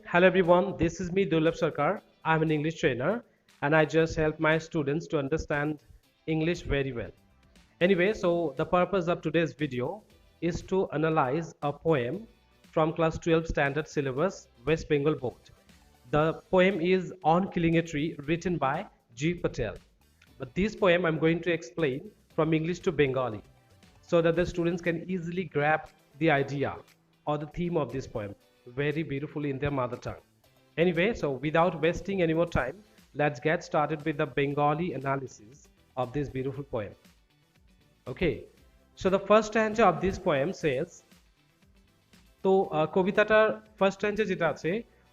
Hello everyone, this is me Dulab Sarkar. I'm an English trainer and I just help my students to understand English very well. Anyway, so the purpose of today's video is to analyze a poem from class 12 standard syllabus West Bengal board. The poem is On Killing a Tree written by G. Patel. But this poem I'm going to explain from English to Bengali so that the students can easily grab the idea or the theme of this poem very beautifully in their mother tongue. Anyway, so without wasting any more time, let's get started with the Bengali analysis of this beautiful poem. Okay, so the first stanza of this poem says, তো কবিতাটার first স্ট্যান্জা যেটা আছে,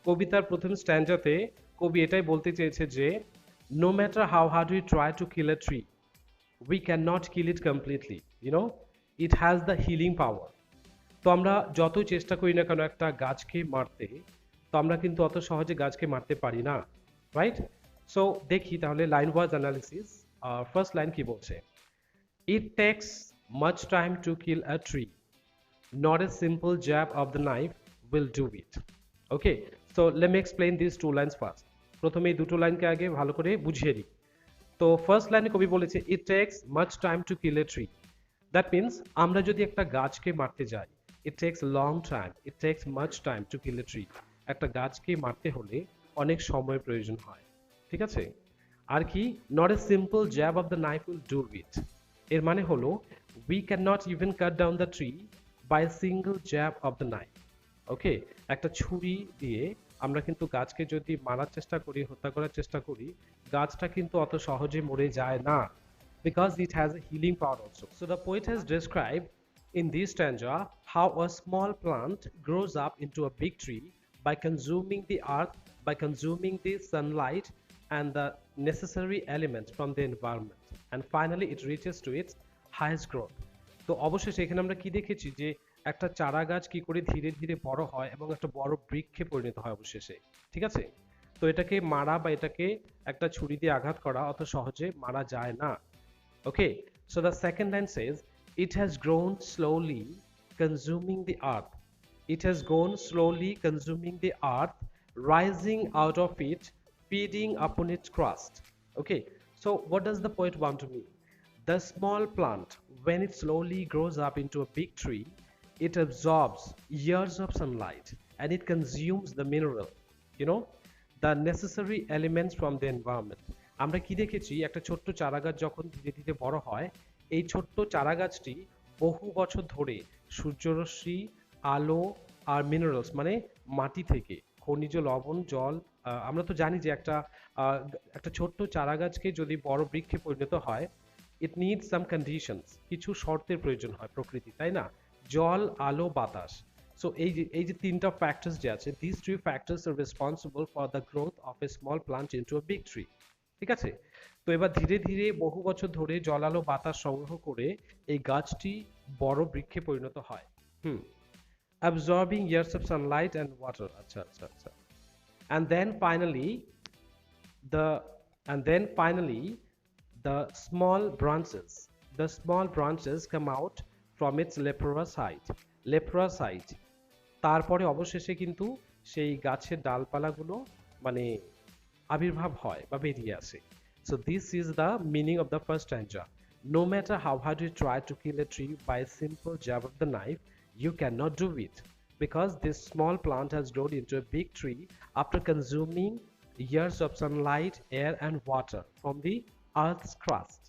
কবিতার প্রথম স্ট্যান্জাতে কবি এটাই বলতে চেয়েছে যে no matter how hard we try to kill a tree, we cannot kill it completely. It has the healing power. তো আমরা যতই চেষ্টা করি না কেন একটা গাছকে মারতে, তো আমরা কিন্তু অত সহজে গাছকে মারতে পারি না, রাইট? সো দেখি তাহলে line wise analysis. First line কি বলছে? It takes much time to kill a tree. Not a simple jab of the knife will do it. Okay, so let me explain these two lines first. প্রথমে এই দুটো লাইনকে আগে ভালো করে বুঝিয়ে দিই। তো ফার্স্ট লাইনে কবি বলেছে it takes much time to kill a tree. That means আমরা যদি একটা গাছকে মারতে যাই, it takes a long time, it takes much time to kill a tree. একটা গাছকে মারতে হলে অনেক সময় প্রয়োজন হয়, ঠিক আছে? আর কি, not a simple jab of the knife will do it. এর মানে হলো we cannot even cut down the tree by a single jab of the knife. ওকে, একটা ছুরি দিয়ে আমরা কিন্তু গাছকে যদি মারার চেষ্টা করি, হত্যা করার চেষ্টা করি, গাছটা কিন্তু অত সহজে মরে যায় না, because it has a healing power also. So the poet has described in this stanza how a small plant grows up into a big tree by consuming the earth, by consuming the sunlight and the necessary elements from the environment, and finally it reaches to its highest growth. তো অবশেষে এখানে আমরা কি দেখেছি যে একটা চারা গাছ কি করে ধীরে ধীরে বড় হয় এবং একটা বড় বৃক্ষে পরিণত হয় অবশেষে, ঠিক আছে? তো এটাকে মারা বা এটাকে একটা ছুরি দিয়ে আঘাত করা অত সহজে মারা যায় না। Okay, so the second line says, it has grown slowly, consuming the earth. It has grown slowly, consuming the earth, rising out of it, feeding upon its crust. Okay, so what does the poet want to mean? The small plant, when it slowly grows up into a big tree, it absorbs years of sunlight and it consumes the mineral, the necessary elements from the environment. আমরা কি দেখেছি, একটা ছোট্ট চারাগাছ যখন ধীরে ধীরে বড় হয়, এই ছোট্ট চারাগাছটি বহু বছর ধরে সূর্যরশ্মি, আলো আর মিনারেলস মানে মাটি থেকে খনিজ লবণ, জল, আমরা তো জানি যে একটা ছোট্ট চারাগাছকে যদি বড় বৃক্ষে পরিণত হয়, ইট নিডস সাম কন্ডিশনস, কিছু শর্তের প্রয়োজন হয় প্রকৃতি, তাই না? জল, আলো, বাতাস। সো এই যে তিনটা ফ্যাক্টরস যে আছে, this three factors R responsible for the growth of a small plant into a big tree, ঠিক আছে? তো এবার ধীরে ধীরে বহু বছর ধরে জল, আলো, বাতাস সংগ্রহ করে এই গাছটি বড় বৃক্ষে পরিণত হয়। Absorbing years of sunlight and water. আচ্ছা আচ্ছা আচ্ছা। And then the and then finally the small branches come out from its leprous height. তারপরে অবশেষে কিন্তু সেই গাছের ডালপালাগুলো মানে আবির্ভাব হয় বা বেরিয়ে আসে। So this is the meaning of the first stanza. No matter how hard you try to kill a tree by a simple jab of the knife, you cannot do it, because this small plant has grown into a big tree after consuming years of sunlight, air and water from the earth's crust.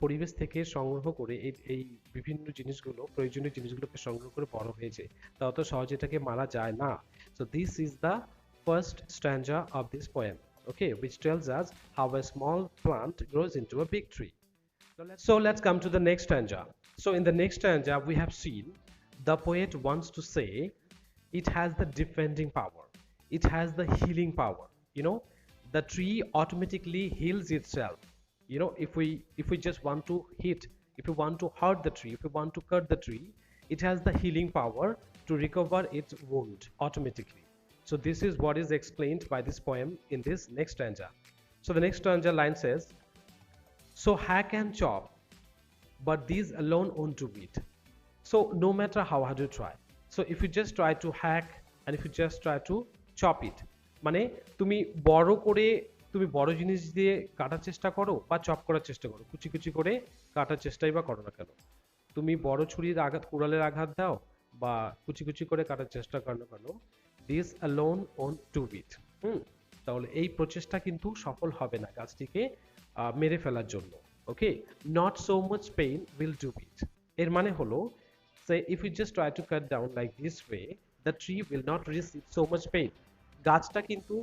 পরিবেশ থেকে সংগ্রহ করে এই বিভিন্ন জিনিসগুলো, প্রয়োজনীয় জিনিসগুলোকে সংগ্রহ করে বড় হয়েছে, তা অত সহজে এটাকে মারা যায় না। So this is the first stanza of this poem, okay, which tells us how a small plant grows into a big tree. So let's come to the next stanza. So in the next stanza we have seen the poet wants to say it has the defending power, it has the healing power. The tree automatically heals itself. If we just want to if we want to hurt the tree, if we want to cut the tree, it has the healing power to recover its wound automatically. So this is what is explained by this poem in this next stanza. So the next stanza line says, so hack and chop, but these alone won't do it. So no matter how hard you try, so if you just try to hack and if you just try to chop it, মানে তুমি বড় করে, তুমি বড় জিনিস দিয়ে কাটার চেষ্টা করো বা চপ করার চেষ্টা করো, কুচি কুচি করে কাটার চেষ্টাই বা করো না কেন, তুমি বড় ছুরির আঘাত, কুড়ালের আঘাত দাও বা কুচি কুচি করে কাটার চেষ্টা করো না কেন, this alone won't do it. তাহলে এই প্রচেষ্টা কিন্তু সফল হবে না গাছটিকে মেরে ফেলার জন্য। Okay, not so much pain will do it. এর মানে হলো, সে if you just try to cut down like this way, the tree will not receive so much pain. গাছটা কিন্তু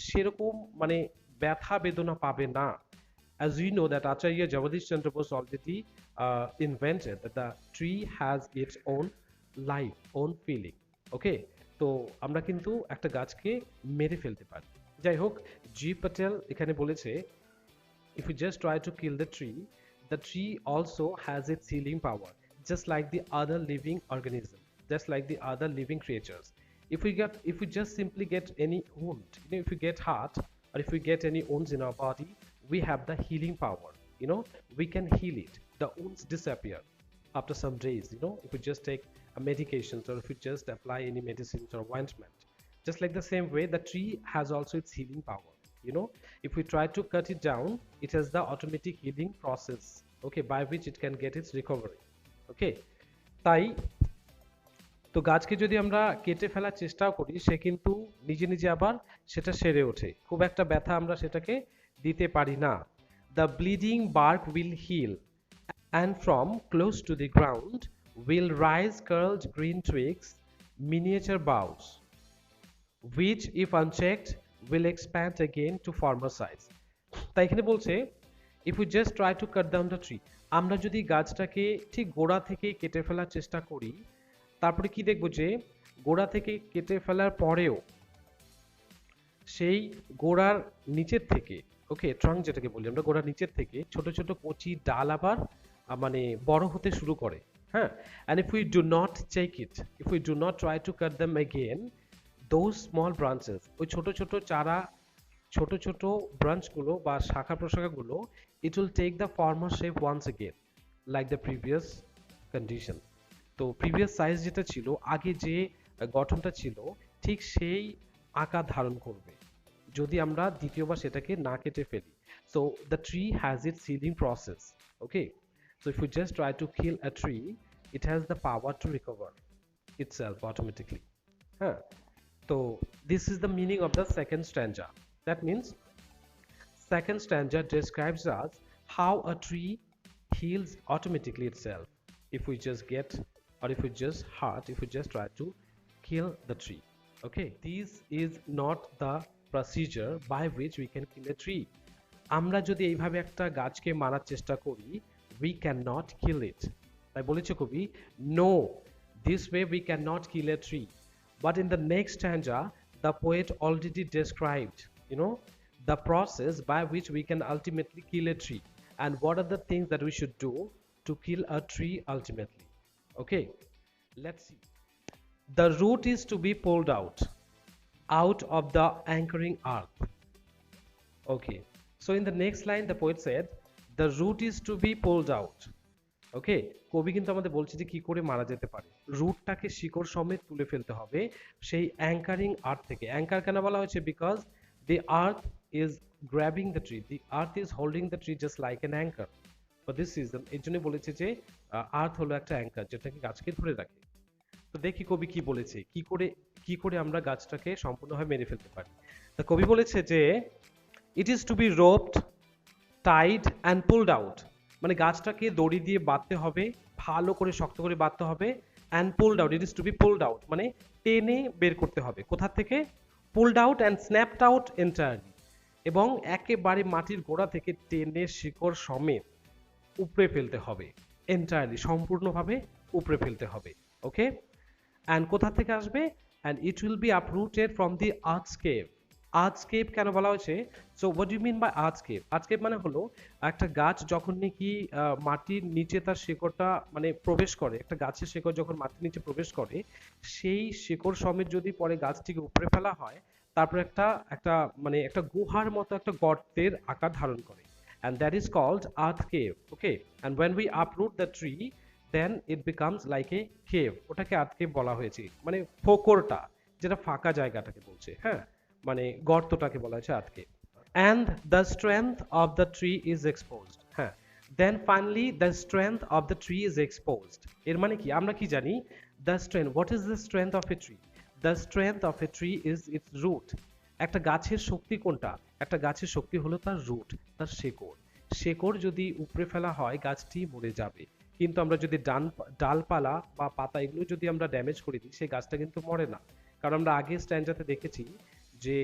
সেরকম মানে ব্যথা বেদনা পাবে না। As we know that Acharya Jagadish Chandra Bose already invented that the tree has its own life, own feeling. Okay, তো আমরা কিন্তু একটা গাছকে মেরে ফেলতে পারি। যাই হোক, জি প্যাটেল এখানে বলেছে, if you just try to kill the tree also has its healing power, just like the other living organism, just like the other living creatures. If we just simply get any wound, if we get hurt or if we get any wounds in our body, we have the healing power. We can heal it. The wounds disappear after some days. If we just take a medications or if we just apply any medicines or ointment, just like the same way the tree has also its healing power. If we try to cut it down, it has the automatic healing process, okay, by which it can get its recovery. Okay, তাই তো গাছকে যদি আমরা কেটে ফেলার চেষ্টাও করি, সে কিন্তু নিজে নিজে আবার সেটা সেরে ওঠে, খুব একটা ব্যথা আমরা সেটাকে দিতে পারি না। The bleeding bark will heal, and from close to the ground will rise curled green twigs, miniature boughs, which if unchecked will expand again to former size. তাই এখানে বলছে, if we just try to cut down the tree, আমরা যদি গাছটাকে ঠিক গোড়া থেকে কেটে ফেলার চেষ্টা করি, তারপরে কি দেখব যে গোড়া থেকে কেটে ফেলার পরেও সেই গোড়ার নিচের থেকে, ওকে, ট্রাঙ্ক যেটাকে বলি আমরা, গোড়ার নিচের থেকে ছোট ছোট কচি ডাল আবার মানে বড় হতে শুরু করে। হ্যাঁ, and if we do not check it, if we do not try to cut them again, those small branches, ওই ছোট ছোট চারা, ছোট ছোট ব্রাঞ্চগুলো বা শাখা প্রশাখাগুলো, it will take the former shape once again like the previous condition. তো previous size যেটা ছিল, আগে যে গঠনটা ছিল, ঠিক সেই আকার ধারণ করবে যদি আমরা দ্বিতীয়বার সেটাকে না কেটে ফেলি। So the tree has its healing process. Okay, so if you just try to kill a tree, it has the power to recover itself automatically. হ্যাঁ, তো this is the meaning of the second stanza. That means second stanza describes us how a tree heals automatically itself if we just get, or if we just hurt, if we just try to kill the tree. Okay, this is not the procedure by which we can kill a tree. আমরা যদি এইভাবে একটা গাছকে মারার চেষ্টা করি, we cannot kill it. তাই বলেছে কবি, no, this way we cannot kill a tree. But in the next stanza, the poet already described, the process by which we can ultimately kill a tree, and what are the things that we should do to kill a tree ultimately. Okay, let's see. The root is to be pulled out of the anchoring earth. Okay, so in the next line the poet said the root is to be pulled out. ওকে, কবি কিন্তু আমাদের বলছে যে কি করে মারা যেতে পারে, রুটটাকে শিকড় সমেত তুলে ফেলতে হবে সেই অ্যাঙ্কারিং আর্থ থেকে। অ্যাঙ্কার কেন বলা হয়েছে? Because the earth is grabbing the tree, the earth is holding the tree just like an anchor. For this reason, এর জন্য বলেছে যে আর্থ হলো একটা অ্যাঙ্কার যেটাকে গাছকে ধরে রাখে। তো দেখি কবি কি বলেছে, কি করে আমরা গাছটাকে সম্পূর্ণভাবে মেরে ফেলতে পারি। তো কবি বলেছে যে it is to be roped, tied and pulled out, মানে গাছটাকে দড়ি দিয়ে বাঁধতে হবে, ভালো করে শক্ত করে বাঁধতে হবে, and pulled out, it is to be pulled out, মানে টেনে বের করতে হবে। কোথা থেকে? Pulled out and snapped out entirely, এবং একেবারে মাটির গোড়া থেকে টেনে শিকড় সমেত উপড়ে ফেলতে হবে, এন্টায়ারলি সম্পূর্ণভাবে উপড়ে ফেলতে হবে। ওকে, অ্যান্ড কোথা থেকে আসবে? And it will be uprooted from the earthscape. Earthscape কেন বলা হয়েছে? So what do you mean by earthscape? Earthscape মানে হলো একটা গাছ যখন নাকি মাটির নিচে তার শিকড়টা মানে প্রবেশ করে, একটা গাছের শিকড় যখন মাটির নিচে প্রবেশ করে, সেই শিকড় সমেত যদি পরে গাছটিকে উপড়ে ফেলা হয়, তারপর একটা মানে একটা গুহার মতো একটা গর্তের আকার ধারণ করে, and that is called earth cave. Okay, and when we uproot the tree, then it becomes like a cave. ওটাকে earth cave বলা হয়েছে, মানে ফোকরটা যেটা ফাঁকা জায়গাটাকে বলছে, হ্যাঁ, মানে গর্তটাকে বলা হয়েছে আটকে। And the strength of the tree is exposed, হ্যাঁ, then finally the strength of the tree is exposed, এর মানে কি আমরা কি জানি, the strength, what is the strength of a tree? The strength of a tree is its root. একটা গাছের শক্তি কোনটা? একটা গাছের শক্তি হলো তার রুট, তার শেকড়। শেকড় যদি উপড়ে ফেলা হয় গাছটি মরে যাবে, কিন্তু আমরা যদি ডালপালা বা পাতা এগুলো যদি আমরা ড্যামেজ করে দিই সেই গাছটা কিন্তু মরে না। কারণ আমরা আগে স্ট্যান্ডাতে দেখেছি যে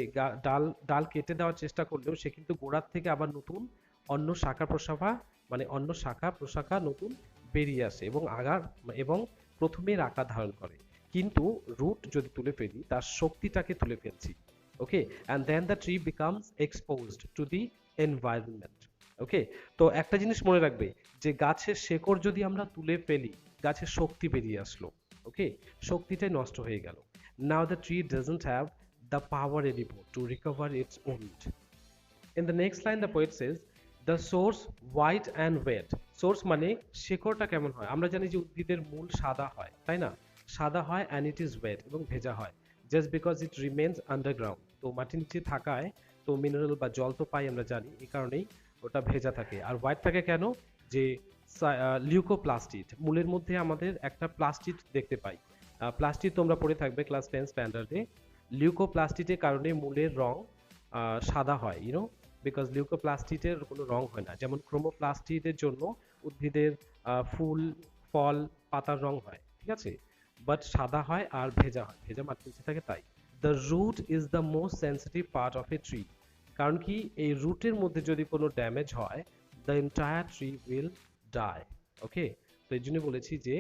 ডাল ডাল কেটে দেওয়ার চেষ্টা করলেও সে কিন্তু গোড়ার থেকে আবার নতুন অন্য শাখা প্রশাখা, মানে অন্য শাখা প্রশাখা নতুন বেরিয়ে আসে এবং এবং প্রথমের আকার ধারণ করে। কিন্তু রুট যদি তুলে ফেলি তার শক্তিটাকে তুলে ফেলছি, okay, and then the tree becomes exposed to the environment. Okay, তো একটা জিনিস মনে রাখবে যে গাছের শেকড় যদি আমরা তুলে ফেলি গাছের শক্তি বেরিয়ে আসলো, ওকে, শক্তিটাই নষ্ট হয়ে গেল। Now the tree doesn't have the power anymore to recover its wound. In the next line the poet says the source white and wet. source মানে শেকড়টা কেমন হয়, আমরা জানি যে উদ্ভিদের মূল সাদা হয়, তাই না, সাদা হয় and it is wet এবং ভেজা হয় just because it remains underground, তো মাটির নিচে থাকায় তো মিনারেল বা জল তো পাই আমরা জানি, এই কারণেই ওটা ভেজা থাকে। আর হোয়াইট থাকে কেন, যে লিউকোপ্লাস্টিড, মূলের মধ্যে আমাদের একটা প্লাস্টিড দেখতে পাই, প্লাস্টিড তোমরা পড়ে থাকবে ক্লাস 10 স্ট্যান্ডার্ডে। লিউকোপ্লাস্টিডের কারণে মূলের রং সাদা হয়, ইউনো, বিকজ লিউকোপ্লাস্টিডের কোনো রং হয় না। যেমন ক্রোমোপ্লাস্টিডের জন্য উদ্ভিদের ফুল ফল পাতার রং হয়, ঠিক আছে, বাট সাদা হয় আর ভেজা হয়, ভেজা মাটির নিচে থাকে তাই। The root is the most sensitive part of a tree, কারণ কি এই রুটের মধ্যে যদি কোনো ড্যামেজ হয় the entire tree will die. Okay, তো এই জন্য বলেছি যে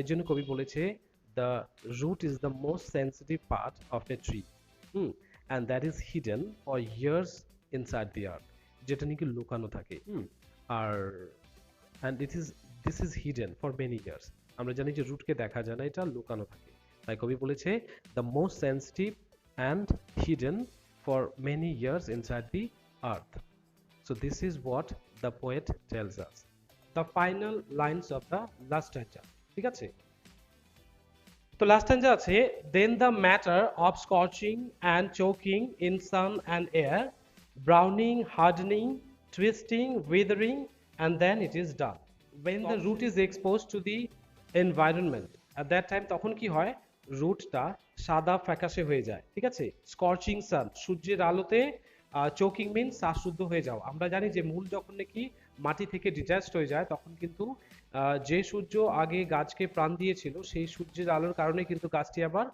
এর জন্য কবি বলেছে the root is the most sensitive part of a tree, and that is hidden for years inside the earth, যেটা নাকি লুকানো থাকে, আর and this is hidden for many years, আমরা জানি যে রুটকে দেখা যায় না, এটা লুকানো থাকে, তাই কবি বলেছে the most sensitive and hidden for many years inside the earth. So this is what the poet tells us. The final lines of the last stanza, ঠিক আছে। তো লাস্ট স্ট্যান্জা আছে then the matter of scorching and choking in sun and air, browning, hardening, twisting, withering, and then it is done. When the root is expose to the environment at that time, তখন কি হয়, রুটটা সাদা ফ্যাকাশে হয়ে যায়, ঠিক আছে। স্কর্চিং সান, সূর্যের আলোতে, চোকিং মিন শ্বাসরুদ্ধ হয়ে যাও। আমরা জানি যে মূল যখন নাকি মাটি থেকে ডিট্যাচড হয়ে যায় তখন কিন্তু যে সূর্য আগে গাছকে প্রাণ দিয়েছিল সেই সূর্যের আলোর কারণে কিন্তু গাছটি আবার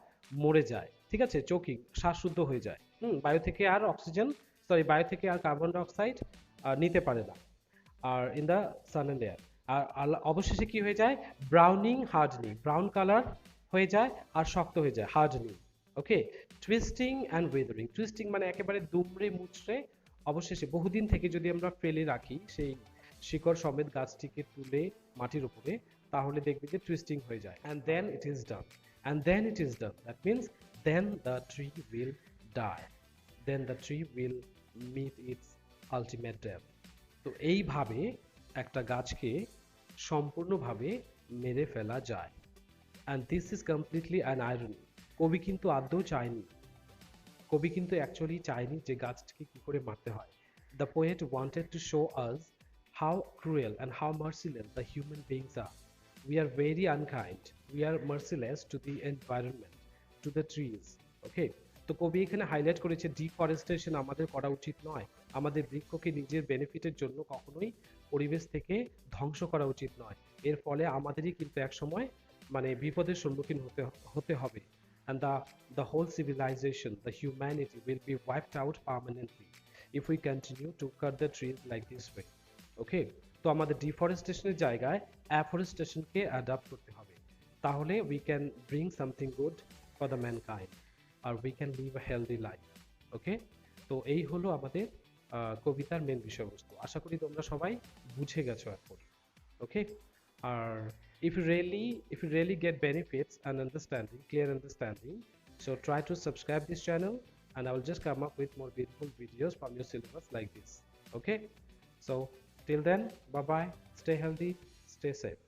মরে যায়, ঠিক আছে, চোকিং শ্বাসরুদ্ধ হয়ে যায়, বায়ু থেকে আর বায়ু থেকে আর কার্বন ডাইঅক্সাইড নিতে পারে না, আর in the sun and air. আর অবশেষে কি হয়ে যায়, ব্রাউনিং, হার্ডনিং, ব্রাউন কালার হয়ে যায় আর শক্ত হয়ে যায়, হার্ডনিং, ওকে, টুইস্টিং অ্যান্ড উইদারিং, টুইস্টিং মানে একেবারে দুমড়ে মুচড়ে অবশেষে বহুদিন থেকে যদি আমরা ফেলে রাখি সেই শিকড় সমেত গাছটিকে তুলে মাটির উপরে, তাহলে দেখবে যে টুইস্টিং হয়ে যায়, and then it is done, and then it is done, that means then the tree will die, then the tree will meet its ultimate death. তো এইভাবে একটা গাছকে সম্পূর্ণভাবে মেরে ফেলা যায়, and this is completely an irony. কবি কিন্তু আদৌ চায়নি, কবি কিন্তু অ্যাকচুয়ালি চায়নি যে গাছটিকে কি করে মারতে হয়। The poet wanted to show us how cruel and how merciless the human beings are. We are very unkind, we are merciless to the environment, to the trees. Okay, তো কবি এখানে হাইলাইট করেছে ডিফরেস্টেশন আমাদের করা উচিত নয়, আমাদের বৃক্ষকে নিজের বেনিফিটের জন্য কখনোই পরিবেশ থেকে ধ্বংস করা উচিত নয়, এর ফলে আমাদেরই কিন্তু একসময় মানে বিপদের সম্মুখীন হতে হবে, and the whole civilization, the humanity will be wiped out permanently if we continue to cut the trees like this way. ওকে, তো আমাদের ডিফরেস্টেশনের জায়গায় অ্যাফরেস্টেশনকে অ্যাডাপ্ট করতে হবে, তাহলে we can bring something good for the mankind আর we can live a healthy life. Okay, তো এই হলো আমাদের কবিতার মেন বিষয়বস্তু। আশা করি তোমরা সবাই বুঝে গেছো এখন। ওকে, আর if you really get benefits and understanding, clear understanding, so try to subscribe this channel and I will just come up with more beautiful videos from your syllabus like this. Okay, so till then, bye bye, stay healthy, stay safe.